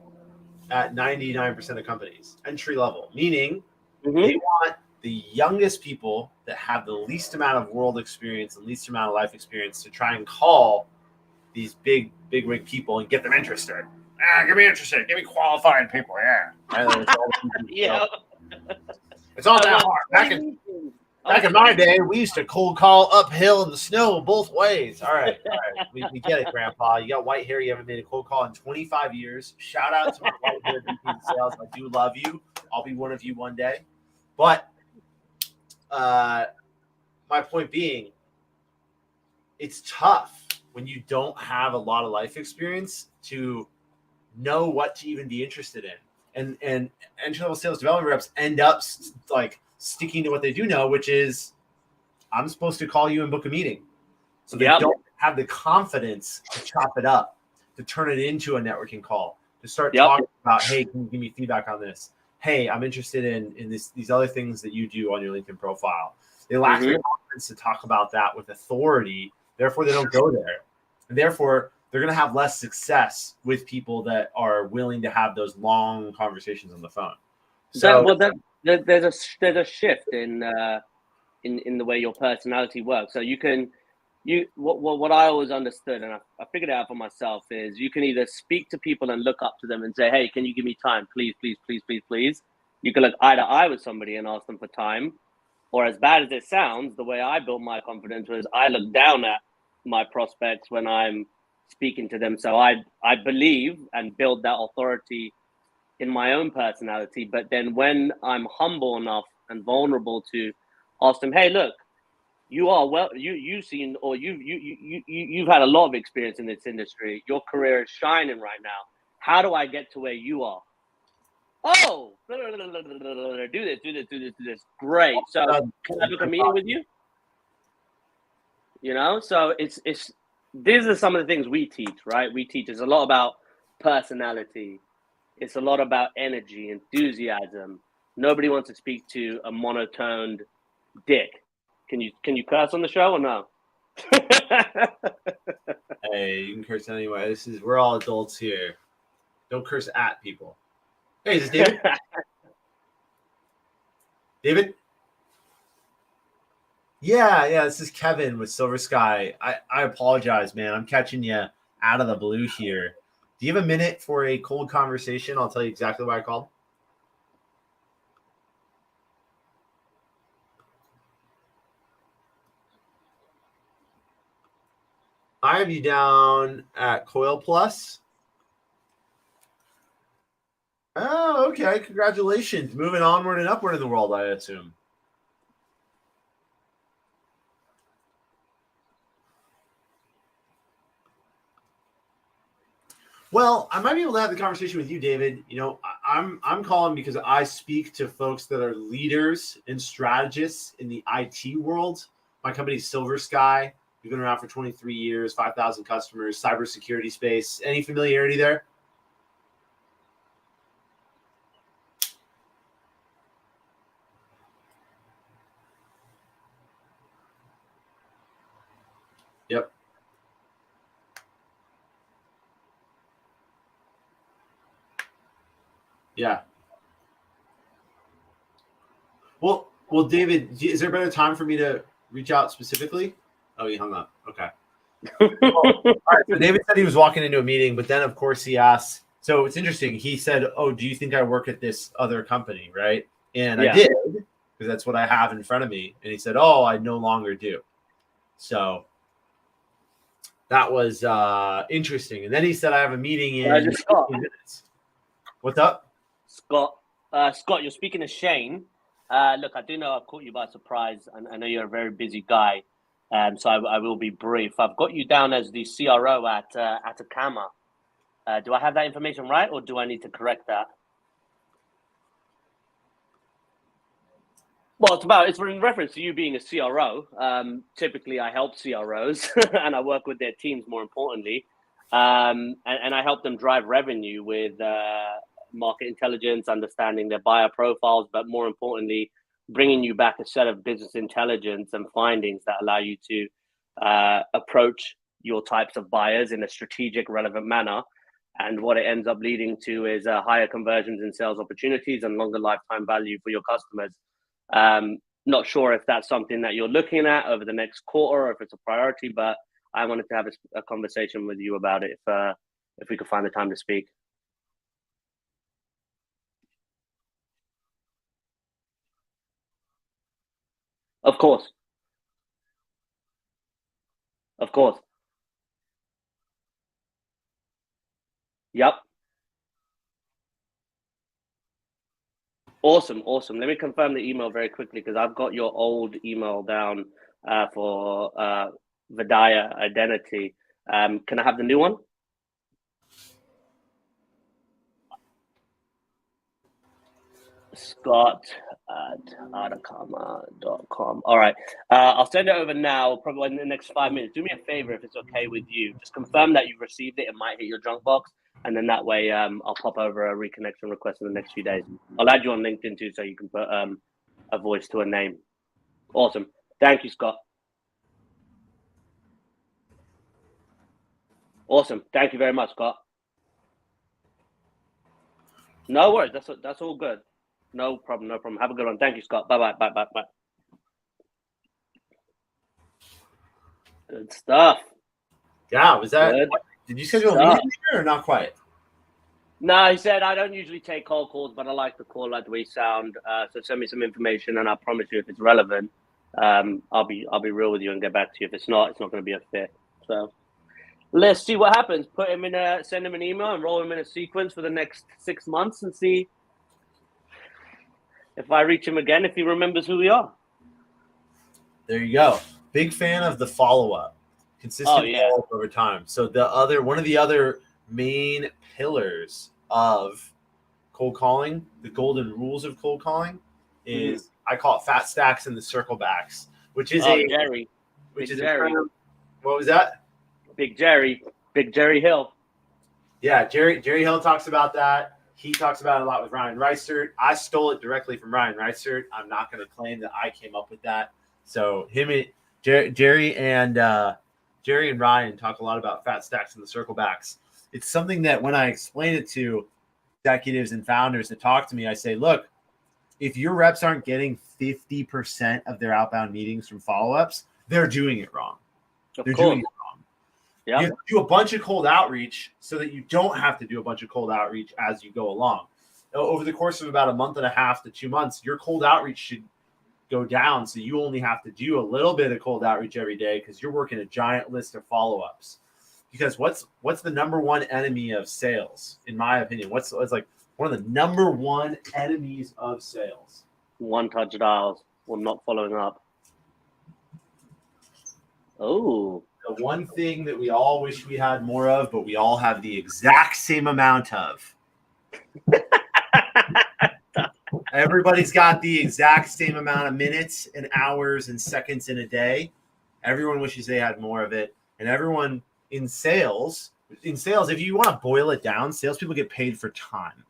at 99% of companies. Entry-level, meaning they want the youngest people that have the least amount of world experience, the least amount of life experience to try and call these big rig people and get them interested. Get me interested. Get me qualified people. Yeah. Yeah. It's not that hard. Back in my day, we used to cold call uphill in the snow both ways. All right. We get it, Grandpa. You got white hair. You haven't made a cold call in 25 years. Shout out to my white hair VP of sales. I do love you. I'll be one of you one day. But my point being, it's tough when you don't have a lot of life experience to know what to even be interested in. And entry-level sales development reps end up like sticking to what they do know, which is I'm supposed to call you and book a meeting. So they don't have the confidence to chop it up, to turn it into a networking call, to start talking about, hey, can you give me feedback on this? Hey, I'm interested in these other things that you do on your LinkedIn profile. They lack the confidence to talk about that with authority. Therefore, they don't go there. And therefore, they're going to have less success with people that are willing to have those long conversations on the phone. So there's a shift in the way your personality works. So what I always understood, and I figured it out for myself, is you can either speak to people and look up to them and say, hey, can you give me time? Please, please, please, please, please. You can look eye to eye with somebody and ask them for time. Or as bad as it sounds, the way I built my confidence was I look down at my prospects when I'm speaking to them. So I believe and build that authority in my own personality. But then when I'm humble enough and vulnerable to ask them, hey, look, you've had a lot of experience in this industry. Your career is shining right now. How do I get to where you are? Oh, do this. Great. So can I book a meeting with you? You know, so it's these are some of the things we teach, right? We teach it's a lot about personality. It's a lot about energy, enthusiasm. Nobody wants to speak to a monotoned dick. Can you curse on the show or no? Hey, you can curse anyway. We're all adults here. Don't curse at people. Hey, is this David? David? Yeah, this is Kevin with Silver Sky. I apologize, man. I'm catching you out of the blue here. Do you have a minute for a cold conversation? I'll tell you exactly why I called. I have you down at Coil Plus. Oh, okay. Congratulations. Moving onward and upward in the world, I assume. Well, I might be able to have the conversation with you, David. You know, I'm calling because I speak to folks that are leaders and strategists in the IT world. My company's Silver Sky. We've been around for 23 years, 5,000 customers, cybersecurity space. Any familiarity there? Yep. Yeah. Well, David, is there a better time for me to reach out specifically? Oh, he hung up. Okay. Well, all right. So David said he was walking into a meeting, but then of course he asked. So it's interesting. He said, "Oh, do you think I work at this other company?" Right? And I did because that's what I have in front of me. And he said, "Oh, I no longer do." So that was interesting. And then he said, "I have a meeting in 15 minutes." What's up, Scott? Scott, you're speaking to Shane. Look, I do know I've caught you by surprise, and I know you're a very busy guy, so I will be brief. I've got you down as the CRO at Atacama. Do I have that information right, or do I need to correct that? Well, it's in reference to you being a CRO. Typically, I help CROs and I work with their teams. More importantly, and I help them drive revenue with market intelligence, understanding their buyer profiles, but more importantly, bringing you back a set of business intelligence and findings that allow you to approach your types of buyers in a strategic, relevant manner. And what it ends up leading to is higher conversions in sales opportunities and longer lifetime value for your customers. Not sure if that's something that you're looking at over the next quarter or if it's a priority, but I wanted to have a conversation with you about it if we could find the time to speak. Of course. Of course. Yep. Awesome. Let me confirm the email very quickly because I've got your old email down for Vidaya Identity. Can I have the new one? Scott at atacama.com. All right. I'll send it over now, probably in the next 5 minutes. Do me a favor if it's okay with you. Just confirm that you've received it. It might hit your junk box. And then that way I'll pop over a reconnection request in the next few days. I'll add you on LinkedIn too so you can put a voice to a name. Awesome. Thank you, Scott. Awesome. Thank you very much, Scott. No worries. That's all good. No problem. Have a good one. Thank you, Scott. Bye. Good stuff. Yeah, was that good? Did you schedule a meeting or not quite? No, he said I don't usually take cold calls, but I like the call, like the way you sound. So send me some information, and I promise you, if it's relevant, I'll be real with you and get back to you. If it's not going to be a fit. So let's see what happens. Send him an email, and roll him in a sequence for the next 6 months, and see if I reach him again, if he remembers who we are. There you go. Big fan of the follow-up. Consistent follow-up over time. So one of the other main pillars of cold calling, the golden rules of cold calling, is I call it fat stacks and the circle backs, which is Jerry. Which Big is Jerry. What was that? Big Jerry Hill. Yeah, Jerry Hill talks about that. He talks about it a lot with Ryan Reisert. I stole it directly from Ryan Reisert. I'm not going to claim that I came up with that. So Jerry and Ryan talk a lot about fat stacks and the circle backs. It's something that when I explain it to executives and founders that talk to me, I say, look, if your reps aren't getting 50% of their outbound meetings from follow-ups, they're doing it wrong. They're doing it wrong. Yep. You have to do a bunch of cold outreach so that you don't have to do a bunch of cold outreach as you go along. Over the course of about a month and a half to 2 months, your cold outreach should go down. So you only have to do a little bit of cold outreach every day because you're working a giant list of follow-ups. Because what's the number one enemy of sales, in my opinion? What's like one of the number one enemies of sales? One-touch dials or not following up. Oh. The one thing that we all wish we had more of, but we all have the exact same amount of. Everybody's got the exact same amount of minutes and hours and seconds in a day. Everyone wishes they had more of it. And everyone in sales, if you want to boil it down, salespeople get paid for time.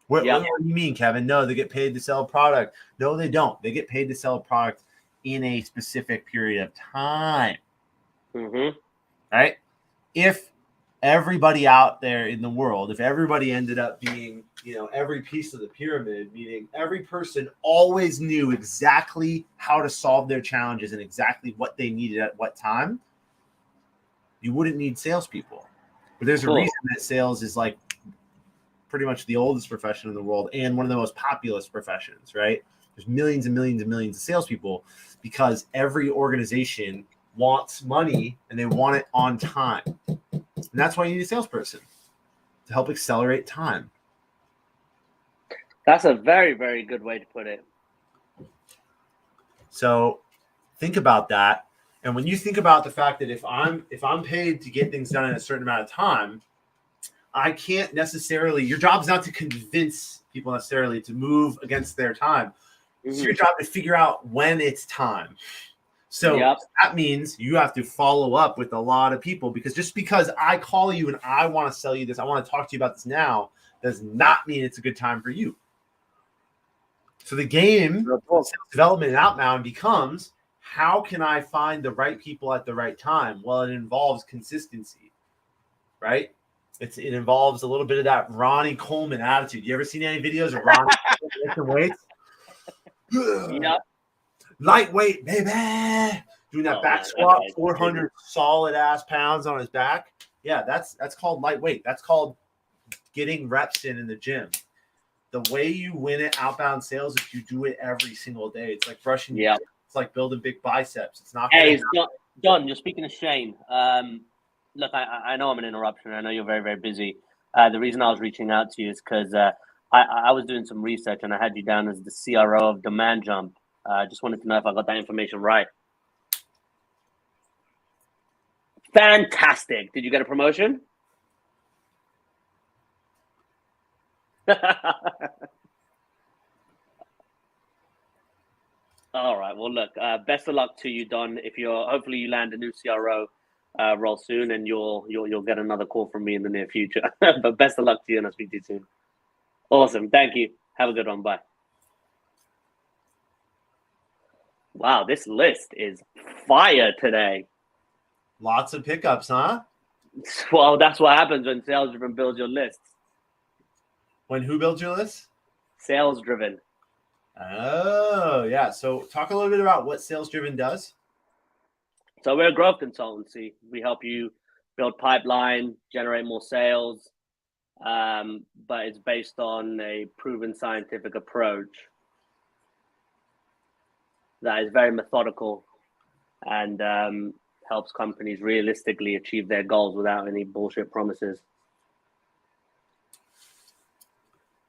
What do you mean, Kevin? No, they get paid to sell a product. No, they don't. They get paid to sell a product in a specific period of time. Mm-hmm. Right? If everybody out there in the world, if everybody ended up being, every piece of the pyramid, meaning every person always knew exactly how to solve their challenges and exactly what they needed at what time, you wouldn't need salespeople. But there's a reason that sales is like pretty much the oldest profession in the world and one of the most populous professions, right? There's millions and millions and millions of salespeople because every organization wants money and they want it on time. And that's why you need a salesperson to help accelerate time. That's a very, very good way to put it. So think about that. And when you think about the fact that if I'm paid to get things done in a certain amount of time, I can't necessarily, your job's not to convince people necessarily to move against their time. It's your job to figure out when it's time. So that means you have to follow up with a lot of people, because just because I call you and I want to sell you this, I want to talk to you about this now, does not mean it's a good time for you. So the game of sales development and outbound becomes, how can I find the right people at the right time? Well, it involves consistency, right? It involves a little bit of that Ronnie Coleman attitude. You ever seen any videos of Ronnie lifting weights? Yep. Lightweight, baby. Doing that back squat, 400 solid ass pounds on his back. Yeah, that's called lightweight. That's called getting reps in the gym. The way you win at outbound sales is you do it every single day. It's like brushing your teeth. It's like building big biceps. It's not. Hey, Don, you're speaking of Shane. Look, I know I'm an interruption. I know you're very, very busy. The reason I was reaching out to you is because I was doing some research and I had you down as the CRO of Demand Jump. I just wanted to know if I got that information right. Fantastic. Did you get a promotion? All right. Well, look, best of luck to you, Don. Hopefully you land a new CRO role soon, and you'll get another call from me in the near future. But best of luck to you, and I'll speak to you soon. Awesome. Thank you. Have a good one. Bye. Wow, this list is fire today. Lots of pickups, huh? Well, that's what happens when sales driven builds your lists. When who builds your list? Sales driven. Oh, yeah. So talk a little bit about what sales driven does. So we're a growth consultancy. We help you build pipeline, generate more sales, but it's based on a proven scientific approach that is very methodical and helps companies realistically achieve their goals without any bullshit promises.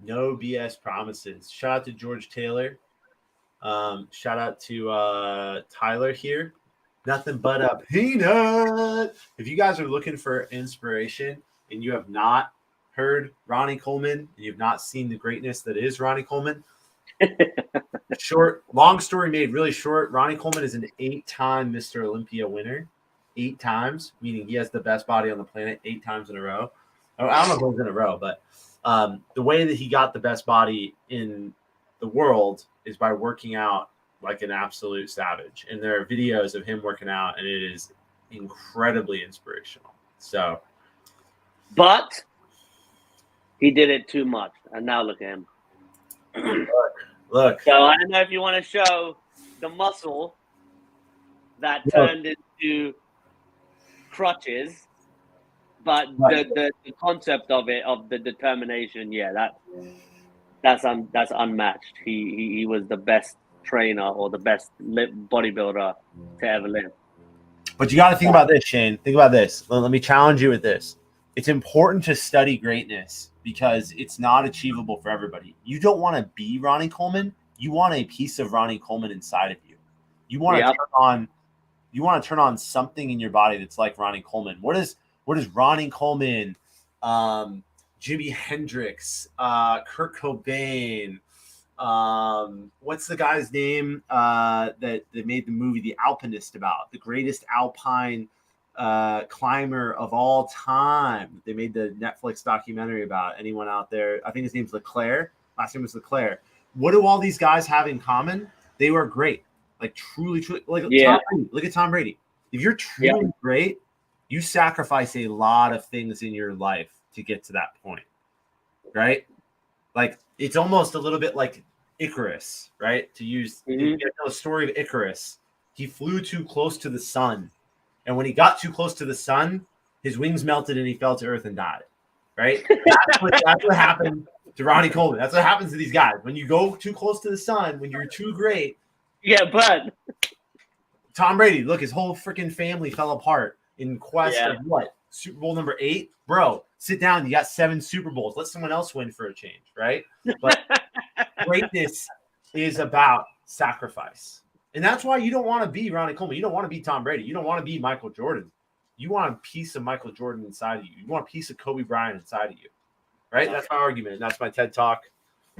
No BS promises. Shout out to George Taylor. Shout out to Tyler here. Nothing but a peanut. If you guys are looking for inspiration and you have not heard Ronnie Coleman and you've not seen the greatness that is Ronnie Coleman, long story made really short, Ronnie Coleman is an 8-time Mr. Olympia winner. 8 times, meaning he has the best body on the planet 8 times in a row. I don't know if it was in a row, but the way that he got the best body in the world is by working out like an absolute savage. And there are videos of him working out, and it is incredibly inspirational. So, but he did it too much, and now look at him. Look. So I don't know if you want to show the muscle that turned into crutches, but the concept of it, of the determination, that's unmatched. He was the best trainer or the best bodybuilder to ever live. But you got to think about this, Shane. Think about this. Let me challenge you with this. It's important to study greatness because it's not achievable for everybody. You don't want to be Ronnie Coleman. You want a piece of Ronnie Coleman inside of you. You want to turn on something in your body that's like Ronnie Coleman. What is Ronnie Coleman, Jimi Hendrix, Kurt Cobain, what's the guy's name that made the movie The Alpinist about the greatest alpine climber of all time? They made the Netflix documentary about. Anyone out there? I think his name's Leclerc. Last name was Leclerc. What do all these guys have in common? They were great. Like truly, like Tom Brady. Look at Tom Brady. If you're truly great, you sacrifice a lot of things in your life to get to that point, right? Like it's almost a little bit like Icarus, right? To use the story of Icarus, he flew too close to the sun, and when he got too close to the sun, his wings melted and he fell to earth and died. Right? That's what happened to Ronnie Coleman. That's what happens to these guys when you go too close to the sun. When you're too great. Yeah, but Tom Brady, look, his whole freaking family fell apart in quest of what? Super Bowl number 8? Bro, sit down. You got 7 Super Bowls. Let someone else win for a change, right? But greatness is about sacrifice. And that's why you don't want to be Ronnie Coleman. You don't want to be Tom Brady. You don't want to be Michael Jordan. You want a piece of Michael Jordan inside of you. You want a piece of Kobe Bryant inside of you, right? That's my argument. That's my TED Talk.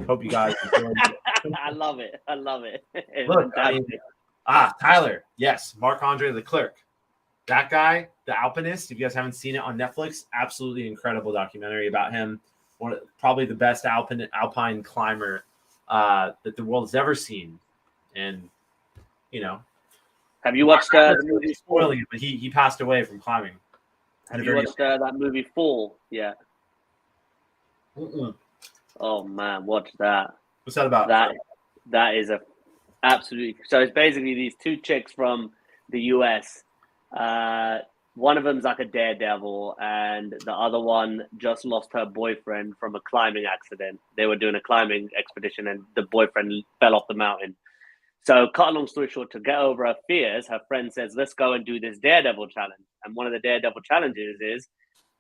Hope you guys enjoyed it. I love it. Look, Tyler. Yes, Marc-Andre Leclerc. That guy, the Alpinist. If you guys haven't seen it on Netflix, absolutely incredible documentary about him. Probably the best alpine climber that the world has ever seen. And have you watched the movie spoiling it, but he passed away from climbing. Have you watched that movie Fall yet? Mm-mm. Oh man, watch that. What's that about? That is absolutely. So it's basically these 2 chicks from the US. One of them's like a daredevil, and the other one just lost her boyfriend from a climbing accident. They were doing a climbing expedition, and the boyfriend fell off the mountain. So, cut a long story short, to get over her fears, her friend says, let's go and do this daredevil challenge. And one of the daredevil challenges is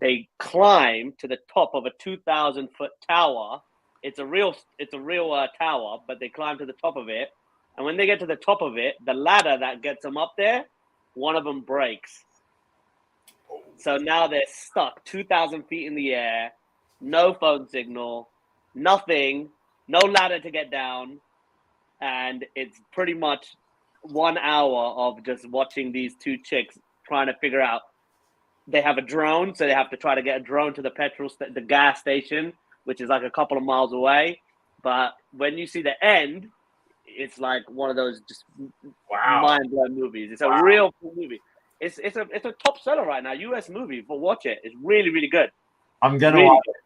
they climb to the top of a 2,000-foot tower. It's a real tower, but they climb to the top of it. And when they get to the top of it, the ladder that gets them up there, one of them breaks. So now they're stuck 2,000 feet in the air, no phone signal, nothing, no ladder to get down. And it's pretty much 1 hour of just watching these 2 chicks trying to figure out. They have a drone, so they have to try to get a drone to the gas station, which is like a couple of miles away. But when you see the end, it's like one of those just mind-blowing movies. It's a real cool movie. It's a top seller right now, US movie. But watch it. It's really, really good. I'm gonna watch it.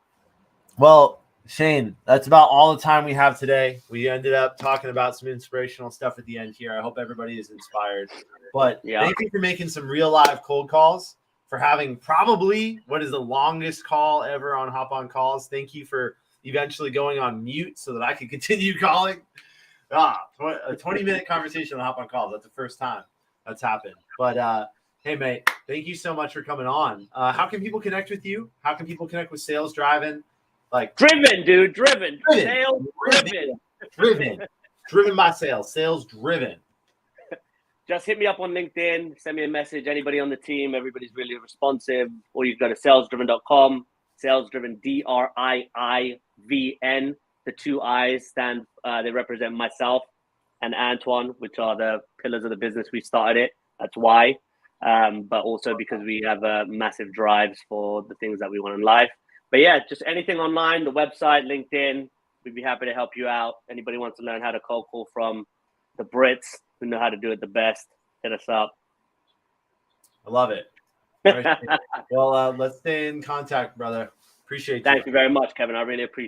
Well, Shane, that's about all the time we have today. We ended up talking about some inspirational stuff at the end here. I hope everybody is inspired. But thank you for making some real live cold calls, for having probably what is the longest call ever on Hop On Calls. Thank you for eventually going on mute so that I can continue calling. A 20-minute conversation on Hop On Calls. That's the first time that's happened. But hey, mate, thank you so much for coming on. How can people connect with you? How can people connect with Sales Driving? Like driven, dude, driven. Sales driven by sales driven. Just hit me up on LinkedIn, send me a message. Anybody on the team, everybody's really responsive. Or you can go to salesdriven.com. Sales Driven, DRIIVN. The two I's stand, they represent myself and Antoine, which are the pillars of the business. We started it. That's why. But also because we have massive drives for the things that we want in life. But yeah, just anything online, the website, LinkedIn, we'd be happy to help you out. Anybody wants to learn how to cold call from the Brits who know how to do it the best, hit us up. I love it. All right. Well, let's stay in contact, brother. Appreciate you. Thank you very much, Kevin. I really appreciate it.